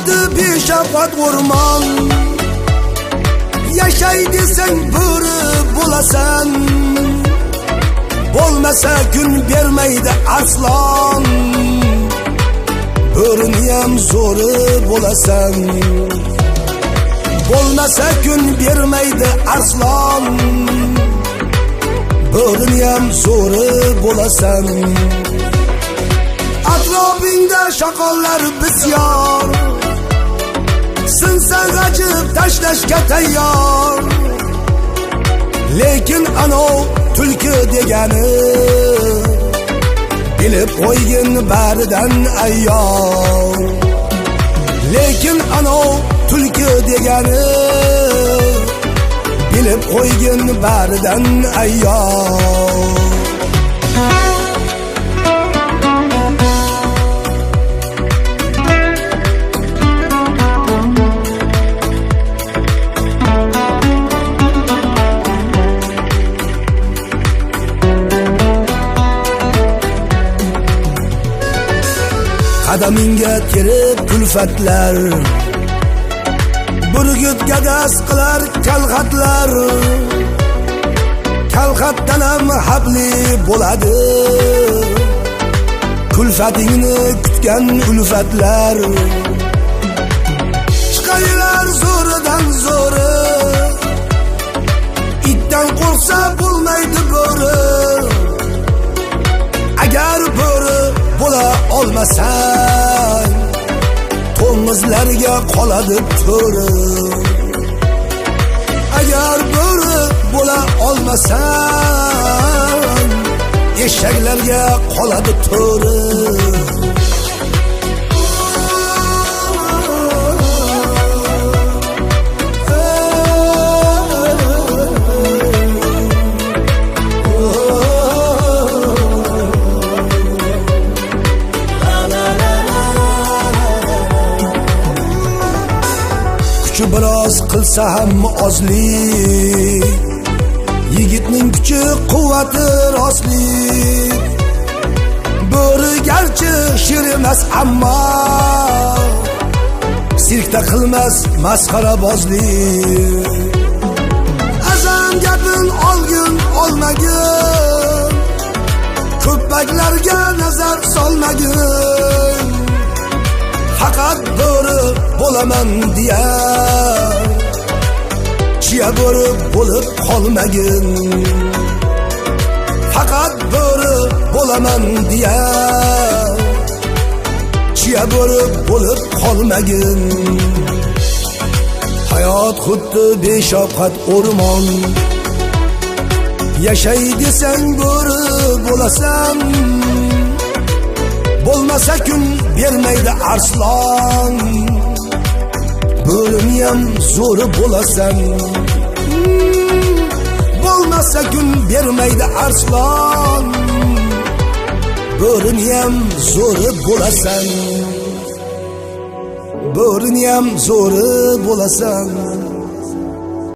xuddi beshafqat o'rmon. Yashay desang bo'ri bo'lasan, bo'lmasa kun bermaydi arslon. Bo'riniyam zo'ri bo'lasan, bo'lmasa kun bermaydi arslon. Bo'riniyam zo'ri bo'lasan. Atrofingda shoqollar bisyor, sinsa g'ajib tashlashga tayyor. Lekin anov tulki degani bilib qo'ygin baridan ayyor. Lekin anov tulki degani bilib qo'ygin baridan ayyor. Qadaminga kirib kulfatlar, burgut gadas qilar kalxatlar. Kalxatdan ham habli bo'ladi kulfatingni kutgan ulfatlar. Chiqaylar zo'ridan zo'ri, itdan qo'rqsa bo'lmaydi bo'ri. Agar bo'ri bo'la olmasang, to'ng'izlarga qoladi to'ri. Agar bo'ri bo'la olmasang, eshaklarga qoladi to'ri. Biroz qilsa ham ozlik, yigitning kuchi quvvati rostlik. Bo'ri garchi shir emas ammo sirkda qilmas masxarabozlik. Azam gapin olgin olmagin, ko'paklarga nazar solmagin. Faqat bo'ri bo'laman deya chiya bo'ri bo'lib qolmagin. Faqat bo'ri bo'laman deya chiya bo'ri bo'lib qolmagin. Hayot xuddi beshafqat o'rmon, yashay desang bo'ri bo'lasan, bo'lmasa kun bermaydi arslon. Bo'riniyam zo'ri bo'lasan, bo'lmasa kun bermaydi arslon. Bo'riniyam zo'ri bo'lasan, bo'riniyam zo'ri bo'lasan.